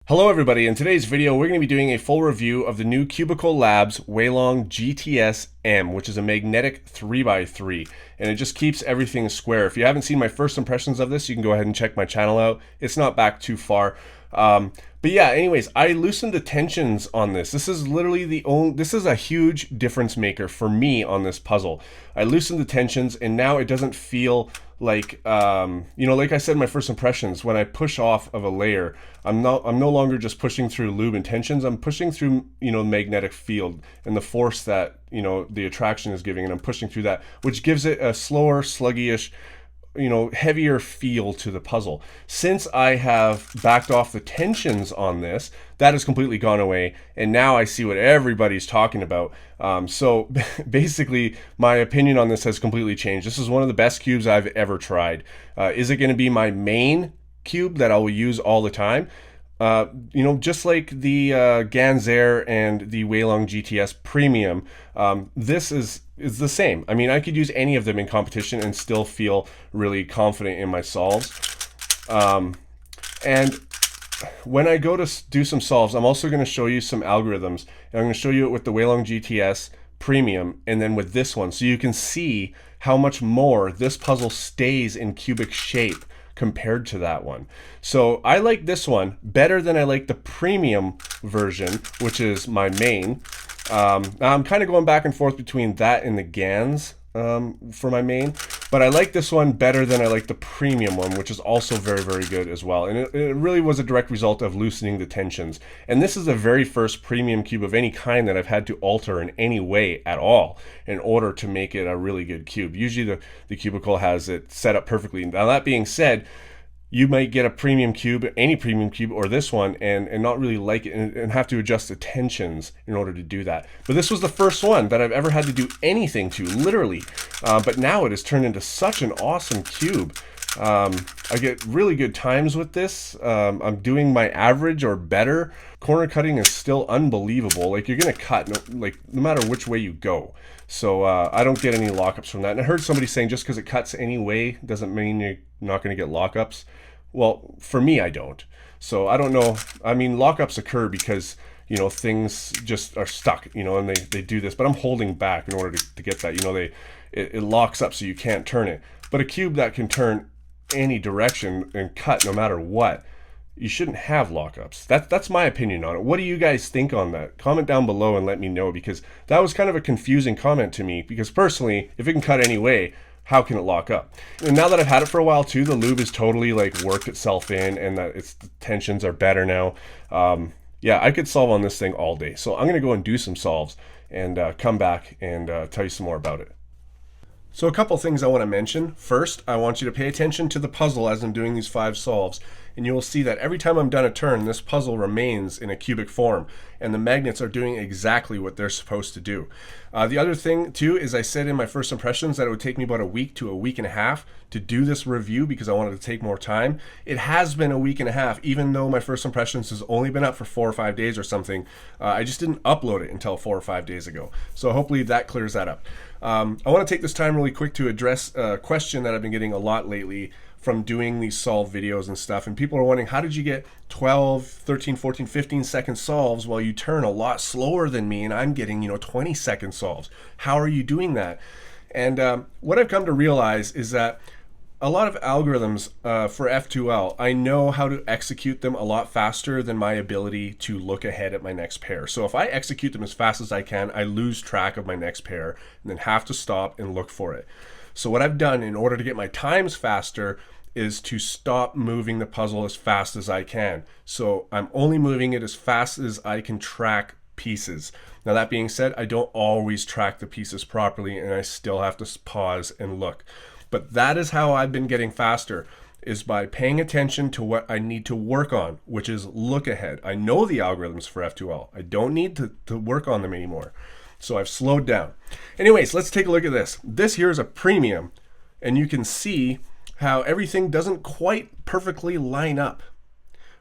Hello everybody, in today's video we're going to be doing a full review of the new Cubicle Labs WeiLong GTS M, which is a magnetic 3x3, and it just keeps everything square. If you haven't seen my first impressions of this, you can go ahead and check my channel out. It's not back too far. But yeah, anyways, I loosened the tensions on this. This is literally this is a huge difference maker for me on this puzzle. I loosened the tensions and now it doesn't feel like, like I said in my first impressions, when I push off of a layer, I'm no longer just pushing through lube and tensions. I'm pushing through, magnetic field and the force that, the attraction is giving, and I'm pushing through that, which gives it a slower, sluggish, heavier feel to the puzzle. Since I have backed off the tensions on this, that has completely gone away, and now I see what everybody's talking about. So basically, my opinion on this has completely changed. This is one of the best cubes I've ever tried. Is it going to be my main cube that I will use all the time? Just like the Ganzer and the WeiLong GTS Premium, this is the same. I mean, I could use any of them in competition and still feel really confident in my solves. And when I go to do some solves, I'm also going to show you some algorithms, and I'm going to show you it with the WeiLong GTS Premium and then with this one, so you can see how much more this puzzle stays in cubic shape compared to that one. So I like this one better than I like the premium version, which is my main. Now I'm kind of going back and forth between that and the Gans for my main, but I like this one better than I like the premium one, which is also very, very good as well. And it really was a direct result of loosening the tensions. And this is the very first premium cube of any kind that I've had to alter in any way at all in order to make it a really good cube. Usually the Cubicle has it set up perfectly. Now that being said, you might get a premium cube, any premium cube, or this one, and not really like it and have to adjust the tensions in order to do that. But this was the first one that I've ever had to do anything to, literally. But now it has turned into such an awesome cube. I get really good times with this. I'm doing my average or better. Corner cutting is still unbelievable. Like, you're gonna cut no matter which way you go. So I don't get any lockups from that. And I heard somebody saying just because it cuts any way doesn't mean you're not going to get lockups. Well, for me, I don't. So I don't know. I mean, lockups occur because, things just are stuck, and they do this. But I'm holding back in order to get that. It locks up so you can't turn it. But a cube that can turn any direction and cut no matter what, you shouldn't have lockups. That's my opinion on it. What do you guys think on that? Comment down below and let me know, because that was kind of a confusing comment to me, because personally, if it can cut any way, how can it lock up? And now that I've had it for a while too, the lube is totally worked itself in, and that the tensions are better now. Yeah, I could solve on this thing all day. So I'm gonna go and do some solves and come back and tell you some more about it. So a couple things I want to mention. First, I want you to pay attention to the puzzle as I'm doing these 5 solves, and you will see that every time I'm done a turn, this puzzle remains in a cubic form, and the magnets are doing exactly what they're supposed to do. The other thing too is, I said in my first impressions that it would take me about a week to a week and a half to do this review because I wanted to take more time. It has been a week and a half, even though my first impressions has only been up for 4 or 5 days or something. I just didn't upload it until 4 or 5 days ago. So hopefully that clears that up. I want to take this time really quick to address a question that I've been getting a lot lately from doing these solve videos and stuff. And people are wondering, how did you get 12, 13, 14, 15 second solves while you turn a lot slower than me and I'm getting 20 second solves? How are you doing that? And what I've come to realize is that a lot of algorithms for F2L, I know how to execute them a lot faster than my ability to look ahead at my next pair. So if I execute them as fast as I can, I lose track of my next pair and then have to stop and look for it. So what I've done in order to get my times faster is to stop moving the puzzle as fast as I can. So I'm only moving it as fast as I can track pieces. Now that being said, I don't always track the pieces properly, and I still have to pause and look. But that is how I've been getting faster, is by paying attention to what I need to work on, which is look ahead. I know the algorithms for F2L. I don't need to work on them anymore. So I've slowed down. Anyways, let's take a look at this. This here is a premium, and you can see how everything doesn't quite perfectly line up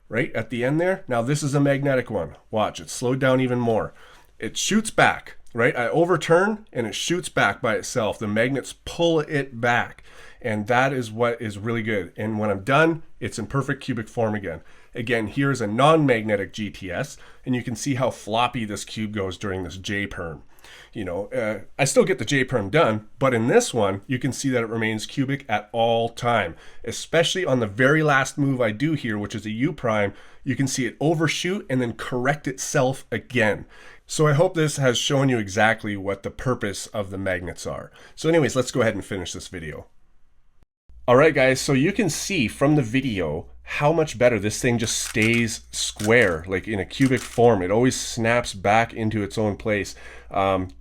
right at the end there. Now this is a magnetic one. Watch, it's slowed down even more. It shoots back, right? I overturn and it shoots back by itself. The magnets pull it back, and that is what is really good. And when I'm done, it's in perfect cubic form again. Again, here's a non-magnetic GTS, and you can see how floppy this cube goes during this J-perm. You know, I still get the J-perm done, but in this one, you can see that it remains cubic at all time, especially on the very last move I do here, which is a U prime. You can see it overshoot and then correct itself again. So I hope this has shown you exactly what the purpose of the magnets are. So anyways, let's go ahead and finish this video. All right, guys, so you can see from the video how much better this thing just stays square, like in a cubic form. It always snaps back into its own place,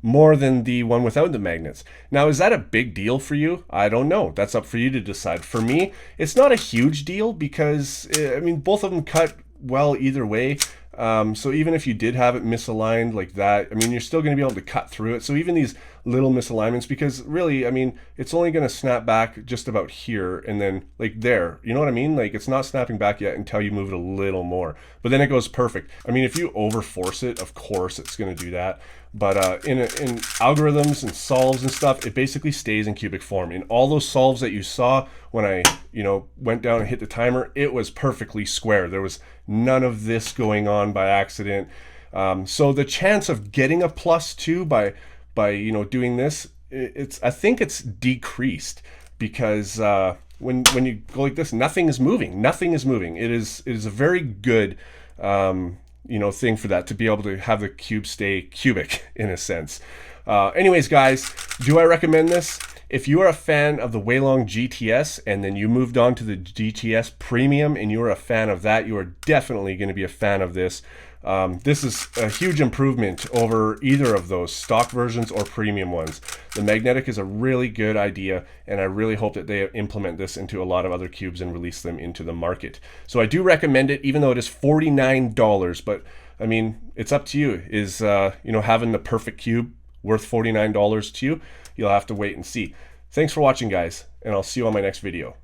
more than the one without the magnets. Now, is that a big deal for you? I don't know. That's up for you to decide. For me, it's not a huge deal because, I mean, both of them cut well either way. So even if you did have it misaligned like that, I mean, you're still going to be able to cut through it. So even these little misalignments, because really, I mean, it's only going to snap back just about here and then like there, you know what I mean? Like it's not snapping back yet until you move it a little more, but then it goes perfect. I mean, if you overforce it, of course it's going to do that. But in algorithms and solves and stuff, it basically stays in cubic form. In all those solves that you saw when I, you know, went down and hit the timer, it was perfectly square. There was none of this going on by accident. So the chance of getting a +2 by you know doing this, I think it's decreased because when you go like this, nothing is moving. Nothing is moving. It is a very good you know, thing for that, to be able to have the cube stay cubic in a sense. Anyways, guys, do I recommend this? If you are a fan of the WeiLong GTS and then you moved on to the GTS Premium and you're a fan of that, you are definitely going to be a fan of this. This is a huge improvement over either of those stock versions or premium ones. The magnetic is a really good idea, and I really hope that they implement this into a lot of other cubes and release them into the market. So I do recommend it, even though it is $49, but I mean, it's up to you. Is you know, having the perfect cube worth $49 to you? You'll have to wait and see. Thanks for watching, guys, and I'll see you on my next video.